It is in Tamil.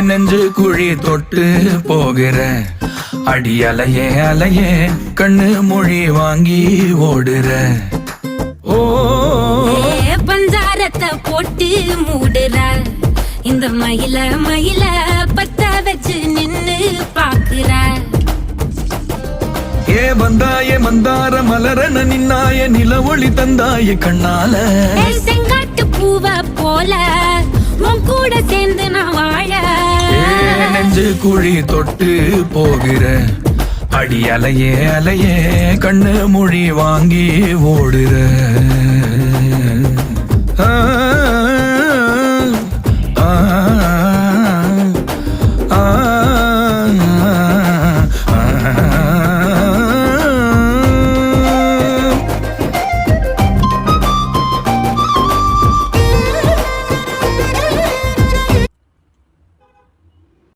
நெஞ்சு குழி தொட்டு போகிற அடி அலையே அலையே கண்ணு மொழி வாங்கி ஓடுற. ஓ பஞ்சாரத்தை போட்டு மூடுற இந்த மயில மயில பத்த வச்சு நின்னு பாக்குற. ஏ வந்தாய மந்தார மலரன நின்னாய நில ஒளி தந்தாய கண்ணால. செங்காட்டு பூவ போல உன் கூட சேர்ந்து நான் வாழ. நெஞ்சு குழி தொட்டு போகிற அடி அலையே அலையே கண்ணு மொழி வாங்கி ஓடுற. ஆ ஆ